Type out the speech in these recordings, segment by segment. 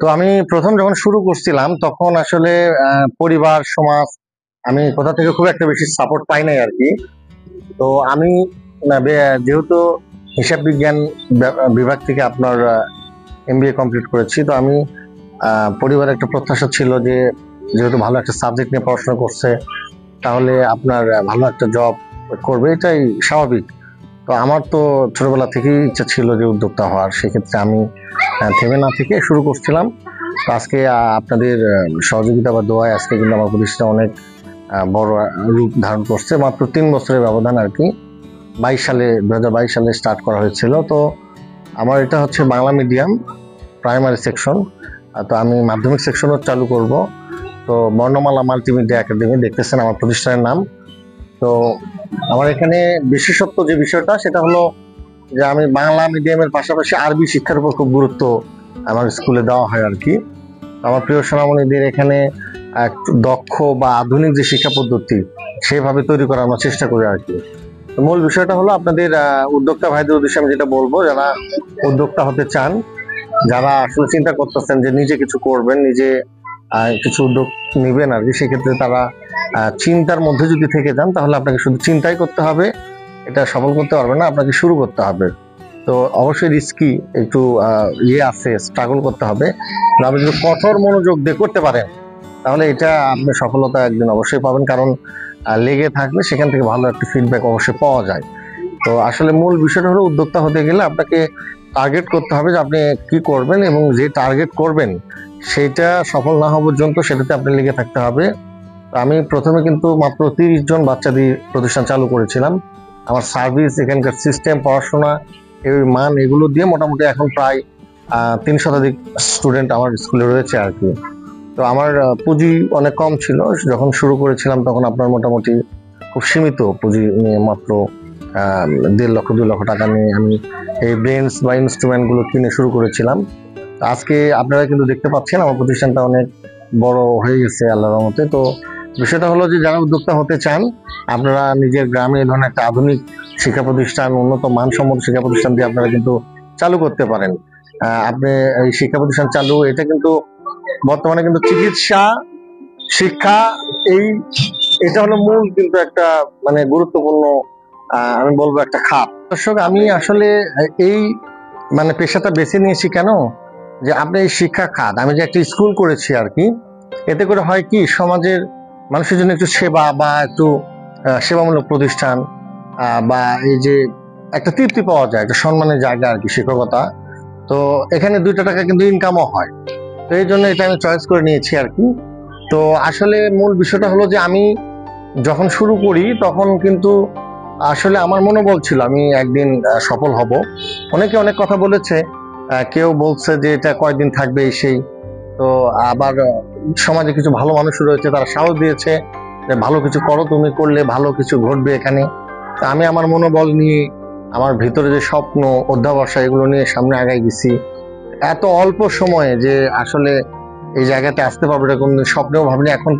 তো আমি প্রথম যখন শুরু করছিলাম তখন আসলে পরিবার সমাজ আমি কোথা থেকে খুব একটা বেশি সাপোর্ট পাই নাই আর কি। তো আমি যেহেতু হিসাব বিজ্ঞান বিভাগ থেকে আপনার এমবিএ কমপ্লিট করেছি, তো আমি পরিবারের একটা প্রত্যাশা ছিল যে যেহেতু ভালো একটা সাবজেক্ট নিয়ে পড়াশোনা করছে তাহলে আপনার ভালো একটা জব করবে, এটাই স্বাভাবিক। তো আমার তো ছোটবেলা থেকেই ইচ্ছা ছিল যে উদ্যোক্তা হওয়ার, সেক্ষেত্রে আমি থেমে না থেকে শুরু করছিলাম। তো আজকে আপনাদের সহযোগিতা বা দোয়ায় আজকে কিন্তু আমার প্রতিষ্ঠান অনেক বড় রূপ ধারণ করছে। মাত্র 3 বছরের ব্যবধান আর কি। 2022 সালে স্টার্ট করা হয়েছিল। তো আমার এটা হচ্ছে বাংলা মিডিয়াম প্রাইমারি সেকশন। তো আমি মাধ্যমিক সেকশনও চালু করব। তো বর্ণমালা মাল্টিমিডিয়া একাডেমি দেখতেছেন আমার প্রতিষ্ঠানের নাম। তো আমার এখানে বিশেষত্ব যে বিষয়টা সেটা হলো যে আমি বাংলা মিডিয়ামের পাশাপাশি আরবি শিক্ষার উপর খুব গুরুত্ব আমার স্কুলে দেওয়া হয় আর কি। আমার প্রিয় সোনামণিদের এখানে একটু দক্ষ বা আধুনিক যে শিক্ষা পদ্ধতি সেভাবে তৈরি করার আমরা চেষ্টা করি আর কি। মূল বিষয়টা হলো আপনাদের উদ্যোক্তা ভাইদের উদ্দেশ্যে আমি যেটা বলবো, যারা উদ্যোক্তা হতে চান, যারা আসলে চিন্তা করতেছেন যে নিজে কিছু করবেন, নিজে কিছু উদ্যোগ নেবেন আর কি, সেক্ষেত্রে তারা চিন্তার মধ্যে যদি থেকে যান তাহলে আপনাকে শুধু চিন্তাই করতে হবে, এটা সফল করতে পারবে না, আপনাকে শুরু করতে হবে। তো অবশ্যই রিস্কি একটু আছে, স্ট্রাগল করতে হবে। আপনি যদি কঠোর মনোযোগ দিয়ে করতে পারেন তাহলে এটা আপনি সফলতা একদিন অবশ্যই পাবেন, কারণ লেগে থাকলে সেখান থেকে ভালো একটা ফিডব্যাক অবশ্যই পাওয়া যায়। তো আসলে মূল বিষয়টা হলো উদ্যোক্তা হতে গেলে আপনাকে টার্গেট করতে হবে যে আপনি কি করবেন, এবং যে টার্গেট করবেন সেটা সফল না হওয়া পর্যন্ত সেটাতে আপনি লেগে থাকতে হবে। আমি প্রথমে কিন্তু মাত্র 30 জন বাচ্চা দিয়ে প্রতিষ্ঠান চালু করেছিলাম। আমার সার্ভিস, এখানকার সিস্টেম, পড়াশোনা, এই মান, এগুলো দিয়ে মোটামুটি এখন প্রায় 3 শতাধিক স্টুডেন্ট আমার স্কুলে রয়েছে আর কি। তো আমার পুঁজি অনেক কম ছিল যখন শুরু করেছিলাম, তখন আপনার মোটামুটি খুব সীমিত পুঁজি নিয়ে মাত্র 1.5 লক্ষ 2 লক্ষ টাকা নিয়ে আমি এই ব্রেঞ্চ বা ইনস্ট্রুমেন্ট গুলো কিনে শুরু করেছিলাম। আজকে আপনারা কিন্তু দেখতে পাচ্ছেন আমার প্রতিষ্ঠানটা অনেক বড় হয়ে গেছে আল্লাহর রহমতে। তো বিষয়টা হলো যে যারা উদ্যোক্তা হতে চান, আপনারা নিজের গ্রামে এই ধরনের একটা আধুনিক শিক্ষা প্রতিষ্ঠান, উন্নত মানসম্মত শিক্ষা প্রতিষ্ঠান দিয়ে আপনারা কিন্তু চালু করতে পারেন। আপনি এই শিক্ষা প্রতিষ্ঠান চালু, এটা কিন্তু বর্তমানে কিন্তু চিকিৎসা, শিক্ষা, এই এটা হলো মূল কিন্তু একটা মানে গুরুত্বপূর্ণ আমি বলবো একটা খাত। দর্শক, আমি আসলে এই মানে পেশাটা বেছে নিয়েছি কেন, যে আপনি এই শিক্ষা খাত, আমি যে একটা স্কুল করেছি আর কি, এতে করে হয় কি সমাজের মানুষের জন্য একটু সেবা বা একটু সেবামূলক প্রতিষ্ঠান, বা এই যে একটা তৃপ্তি পাওয়া যায়, একটা সম্মানের জায়গা আর কি শিক্ষকতা। তো এখানে 2টা টাকা কিন্তু ইনকামও হয়। তো এই জন্য এটা আমি চয়েস করে নিয়েছি আর কি। তো আসলে মূল বিষয়টা হলো যে আমি যখন শুরু করি তখন কিন্তু আসলে আমার মনোবল ছিল আমি একদিন সফল হব। অনেকে অনেক কথা বলেছে, কেউ বলছে যে এটা কয়দিন থাকবে সেই। তো আবার সমাজে কিছু ভালো মানুষ রয়েছে, তারা সাহস দিয়েছে যে ভালো কিছু করো, তুমি করলে ভালো কিছু ঘটবে এখানে। আমি আমার মনোবল নিয়ে, আমার ভিতরে যে স্বপ্ন, অধ্যাবসা, এগুলো নিয়ে সামনে আগাই গেছি। এত অল্প সময়ে যে আসলে এই জায়গাতে আসতে পারবো এটা কোনদিন স্বপ্নেও ভাবিনি। এখন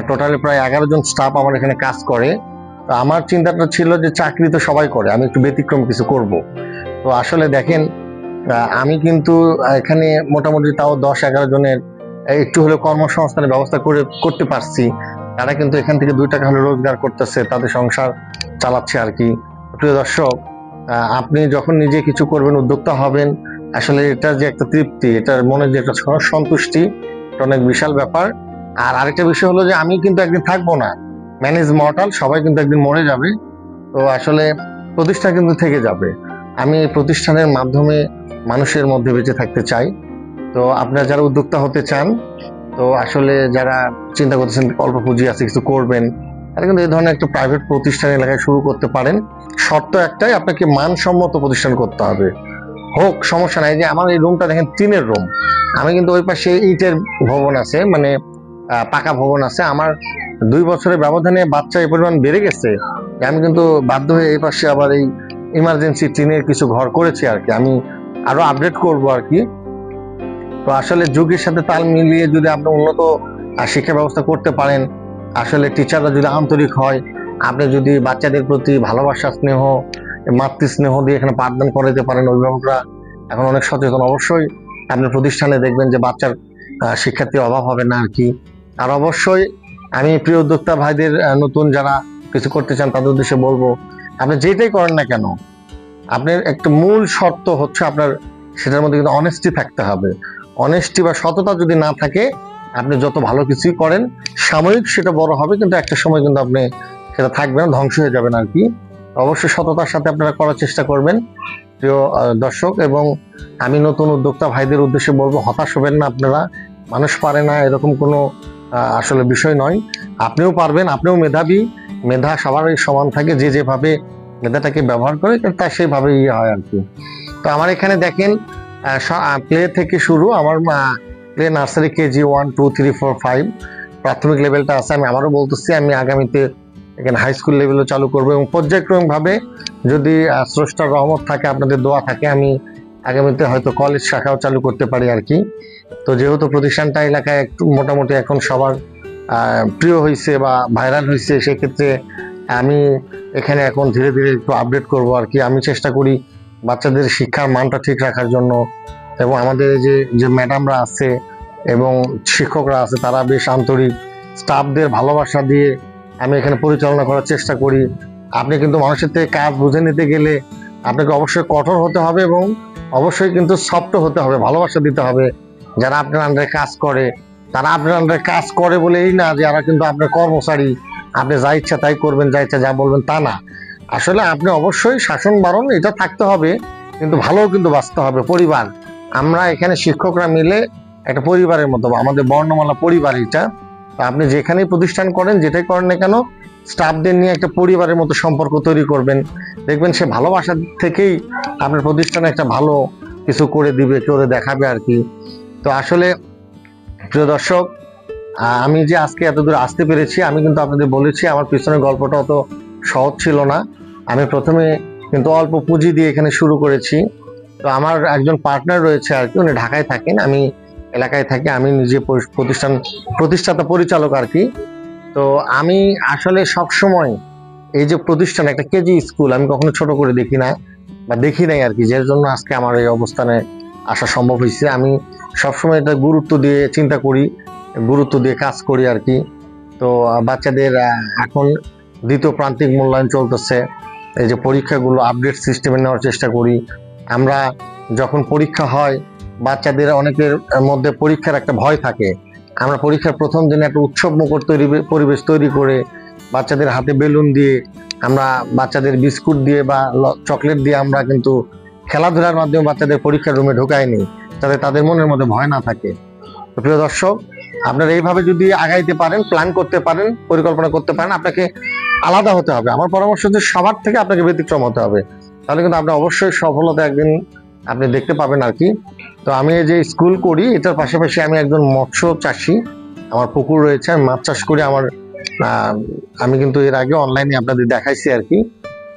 টোটালি প্রায় 11 জন স্টাফ আমার এখানে কাজ করে। তো আমার চিন্তাটা ছিল যে চাকরি তো সবাই করে, আমি একটু ব্যতিক্রম কিছু করব। তো আসলে দেখেন, আমি কিন্তু এখানে মোটামুটি তাও 10-11 জনের একটু হলেও কর্মসংস্থানের ব্যবস্থা করতে পারছি। তারা কিন্তু এখান থেকে 2 টাকা হলে রোজগার করতেছে, তাদের সংসার চালাচ্ছে আর কি। প্রিয় দর্শক, আপনি যখন নিজে কিছু করবেন, উদ্যোক্তা হবেন, আসলে এটা যে একটা তৃপ্তি, এটার মনে যে একটা সন্তুষ্টি, এটা অনেক বিশাল ব্যাপার। আর আরেকটা বিষয় হলো যে আমি কিন্তু একদিন থাকবো না, ম্যানেজ মর্টাল, সবাই কিন্তু একদিন মরে যাবে। তো আসলে প্রতিষ্ঠান কিন্তু থেকে যাবে। আমি এই প্রতিষ্ঠানের মাধ্যমে মানুষের মধ্যে বেঁচে থাকতে চাই। তো আপনারা যারা উদ্যোক্তা হতে চান, তো আসলে যারা চিন্তা করতেছেন অল্প পুঁজি আছে কিছু করবেন, তারা কিন্তু এই ধরনের একটা প্রাইভেট প্রতিষ্ঠান এলাকায় শুরু করতে পারেন। শর্ত একটাই, আপনাকে মানসম্মত প্রতিষ্ঠান করতে হবে। হোক সমস্যা নাই, যে আমার এই রুমটা দেখেন টিনের রুম, আমি কিন্তু ওই পাশে ইটের ভবন আছে, মানে পাকা ভবন আছে। আমার 2 বছরের ব্যবধানে বাচ্চা এই পরিমাণ বেড়ে গেছে যে আমি কিন্তু বাধ্য হয়ে এই পাশে আবার এই ইমার্জেন্সি টিনের কিছু ঘর করেছি আর কি। আমি আরো আপডেট করব আর কি। তো আসলে যুগের সাথে তাল মিলিয়ে যদি আপনি উন্নত শিক্ষা ব্যবস্থা করতে পারেন, আসলে টিচাররা যদি আন্তরিক হয়, আপনি যদি বাচ্চাদের প্রতি ভালোবাসা, স্নেহ, মাতৃ স্নেহ দিয়ে এখানে পাঠদান করাতে পারেন, অভিভাবকরা এখন অনেক সচেতন, অবশ্যই আপনার প্রতিষ্ঠানে দেখবেন যে বাচ্চার শিক্ষার্থীর অভাব হবে না আর কি। আর অবশ্যই আমি প্রিয় উদ্যোক্তা ভাইদের, নতুন যারা কিছু করতে চান তাদের উদ্দেশ্যে বলবো, আপনি যেটাই করেন না কেন, আপনার একটা মূল শর্ত হচ্ছে আপনার সেটার মধ্যে কিন্তু অনেস্টি থাকতে হবে। অনেস্টি বা সততা যদি না থাকে, আপনি যত ভালো কিছুই করেন সাময়িক সেটা বড় হবে, কিন্তু একটা সময় কিন্তু আপনি সেটা থাকবে না, ধ্বংস হয়ে যাবেন আর কি। অবশ্যই সততার সাথে আপনারা করার চেষ্টা করবেন প্রিয় দর্শক। এবং আমি নতুন উদ্যোক্তা ভাইদের উদ্দেশ্যে বলবো, হতাশ হবেন না আপনারা। মানুষ পারে না এরকম কোনো আসলে বিষয় নয়। আপনিও পারবেন, আপনিও মেধাবী। মেধা সবারই সমান থাকে, যে যেভাবে মেধাটাকে ব্যবহার করে তা সেইভাবে ইয়ে হয় আর কি। তো আমার এখানে দেখেন প্লে থেকে শুরু, আমার প্লে নার্সারি কেজি 1 2 3 4 5 প্রাথমিক লেভেলটা আছে। আমি আবারও বলতেছি, আমি আগামীতে এখানে হাই স্কুল লেভেলও চালু করবো, এবং পর্যায়ক্রমিকভাবে যদি স্রষ্টার রহমত থাকে, আপনাদের দোয়া থাকে, আমি আগামীতে হয়তো কলেজ শাখাও চালু করতে পারি আর কি। তো যেহেতু প্রতিষ্ঠানটা এলাকায় একটু মোটামুটি এখন সবার প্রিয় হয়েছে বা ভাইরাল হয়েছে, সেক্ষেত্রে আমি এখানে এখন ধীরে ধীরে একটু আপডেট করব আর কি। আমি চেষ্টা করি বাচ্চাদের শিক্ষার মানটা ঠিক রাখার জন্য, এবং আমাদের যে যে ম্যাডামরা আছে এবং শিক্ষকরা আছে তারা বেশ আন্তরিক, স্টাফদের ভালোবাসা দিয়ে আমি এখানে পরিচালনা করার চেষ্টা করি। আপনি কিন্তু মানুষের থেকে কাজ বুঝে নিতে গেলে আপনাকে অবশ্যই কঠোর হতে হবে, এবং অবশ্যই কিন্তু সফট হতে হবে, ভালোবাসা দিতে হবে। যারা আপনার আন্ডারে কাজ করে, তারা আপনার আন্ডারে কাজ করে বলেই না যে এরা কিন্তু আপনার কর্মচারী, আপনি যা ইচ্ছা তাই করবেন, যা ইচ্ছা যা বলবেন তা না। আসলে আপনি অবশ্যই শাসন বারণ এটা থাকতে হবে, কিন্তু ভালো কিন্তু বাঁচতে হবে। পরিবার, আমরা এখানে শিক্ষকরা মিলে একটা পরিবারের মতো, আমাদের বর্ণমালা পরিবার এটা। আপনি যেখানেই প্রতিষ্ঠান করেন, যেটাই করেন না কেন, স্টাফদের নিয়ে একটা পরিবারের মতো সম্পর্ক তৈরি করবেন। দেখবেন সে ভালোবাসা থেকেই আপনার প্রতিষ্ঠানে একটা ভালো কিছু করে দিবে, করে দেখাবে আর কি। তো আসলে প্রিয় দর্শক, আমি যে আজকে এত দূর আসতে পেরেছি, আমি কিন্তু আপনাদের বলেছি আমার পিছনের গল্পটা অত সহজ ছিল না। আমি প্রথমে কিন্তু অল্প পুঁজি দিয়ে এখানে শুরু করেছি। তো আমার একজন পার্টনার রয়েছে আর কি, উনি ঢাকায় থাকেন, আমি এলাকায় থাকি। আমি নিজে প্রতিষ্ঠাতা পরিচালক আর কি। তো আমি আসলে সব সময় এই যে প্রতিষ্ঠান, একটা কেজি স্কুল আমি কখনো ছোট করে দেখি না বা দেখি নাই আর কি, যার জন্য আজকে আমার এই অবস্থানে আসা সম্ভব হয়েছে। আমি সবসময় এটা গুরুত্ব দিয়ে চিন্তা করি, গুরুত্ব দিয়ে কাজ করি আর কি। তো বাচ্চাদের এখন দ্বিতীয় প্রান্তিক মূল্যায়ন চলতেছে, এই যে পরীক্ষাগুলো আপডেট সিস্টেমে নেওয়ার চেষ্টা করি আমরা। যখন পরীক্ষা হয়, বাচ্চাদের অনেকের মধ্যে পরীক্ষার একটা ভয় থাকে। আমরা পরীক্ষার প্রথম দিনে একটা উৎসব মুখর পরিবেশ তৈরি করে বাচ্চাদের হাতে বেলুন দিয়ে, আমরা বাচ্চাদের বিস্কুট দিয়ে বা চকলেট দিয়ে আমরা কিন্তু খেলাধুলার মাধ্যমে বাচ্চাদের পরীক্ষার রুমে ঢোকাইনি, যাতে তাদের মনের মধ্যে ভয় না থাকে। তো প্রিয় দর্শক, আপনারা এইভাবে যদি আগাইতে পারেন, প্ল্যান করতে পারেন, পরিকল্পনা করতে পারেন, আপনাকে আলাদা হতে হবে। আমার পরামর্শ হচ্ছে সবার থেকে আপনাকে ব্যতিক্রম হতে হবে, তাহলে কিন্তু আপনি অবশ্যই সফলতা একদিন আপনি দেখতে পাবেন আর কি। তো আমি এই যে স্কুল করি, এটার পাশাপাশি আমি একজন মৎস্য চাষী, আমার পুকুর রয়েছে, আমি মাছ চাষ করি। আমি কিন্তু এর আগে অনলাইনে আপনাদের দেখাইছি আর কি।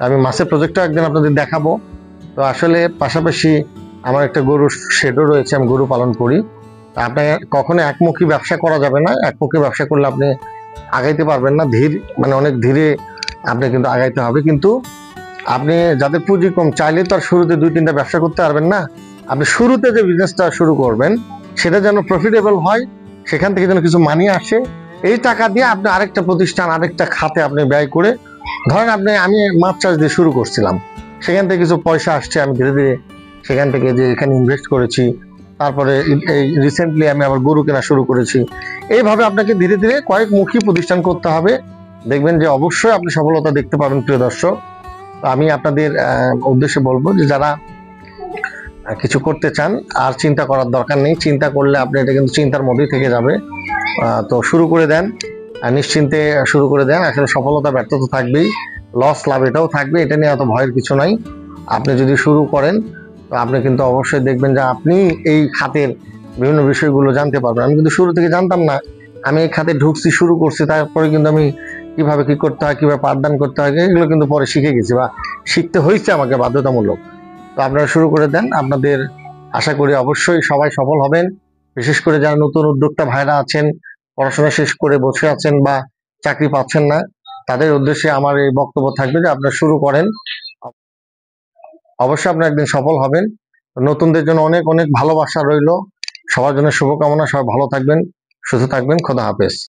আমি মাছের প্রজেক্টটা একদিন আপনাদের দেখাবো। তো আসলে পাশাপাশি আমার একটা গরুর শেডও রয়েছে, আমি গরু পালন করি। আপনি কখনো একমুখী ব্যবসা করা যাবে না, একমুখী ব্যবসা করলে আপনি আগাইতে পারবেন না, অনেক ধীরে আপনি কিন্তু আগাইতে হবে। কিন্তু আপনি যাদের পুঁজি কম, চাইলে তো আর শুরুতে 2-3টা ব্যবসা করতে পারবেন না। আপনি শুরুতে যে বিজনেসটা শুরু করবেন সেটা যেন প্রফিটেবল হয়, সেখান থেকে যেন কিছু মানি আসে। এই টাকা দিয়ে আপনি আরেকটা প্রতিষ্ঠান, আরেকটা খাতে আপনি ব্যয় করে, ধরেন আমি মাছ চাষ দিয়ে শুরু করছিলাম, সেখান থেকে কিছু পয়সা আসছে, আমি ধীরে ধীরে সেখান থেকে যে এখানে ইনভেস্ট করেছি। তারপরে এই রিসেন্টলি আমি আবার গরু কেনা শুরু করেছি। এইভাবে আপনাকে ধীরে ধীরে কয়েকমুখী প্রতিষ্ঠান করতে হবে, দেখবেন যে অবশ্যই আপনি সফলতা দেখতে পাবেন প্রিয় দর্শক। আমি আপনাদের উদ্দেশ্যে বলবো যে যারা কিছু করতে চান, আর চিন্তা করার দরকার নেই। চিন্তা করলে আপনি এটা কিন্তু চিন্তার মধ্যেই থেকে যাবে। তো শুরু করে দেন, নিশ্চিন্তে শুরু করে দেন। আসলে সফলতা ব্যর্থতা থাকবেই, লস লাভ এটাও থাকবে, এটা নিয়ে এত ভয়ের কিছু নাই। আপনি যদি শুরু করেন, তো আপনি কিন্তু অবশ্যই দেখবেন যে আপনি এই খাতের বিভিন্ন বিষয়গুলো জানতে পারবেন। আমি কিন্তু শুরু থেকে জানতাম না, আমি এই খাতে ঢুকছি, শুরু করছি, তারপরে কিন্তু আমি কিভাবে কি করতে হয়, কিভাবে পাঠদান করতে হয়, এগুলো কিন্তু পরে শিখে গেছি বা শিখতে হয়েছে আমাকে বাধ্যতামূলক। তো আপনারা শুরু করে দেন, আপনাদের আশা করি অবশ্যই সবাই সফল হবেন। বিশেষ করে যারা নতুন উদ্যোক্তা ভাইরা আছেন, পড়াশোনা শেষ করে বসে আছেন বা চাকরি পাচ্ছেন না, তাদের উদ্দেশ্যে আমার এই বক্তব্য থাকবে যে আপনারা শুরু করেন, অবশ্যই আপনারা একদিন সফল হবেন। নতুনদের জন্য অনেক অনেক ভালোবাসা রইলো। সবার জন্য শুভকামনা, সবাই ভালো থাকবেন, সুস্থ থাকবেন। খোদা হাফেজ।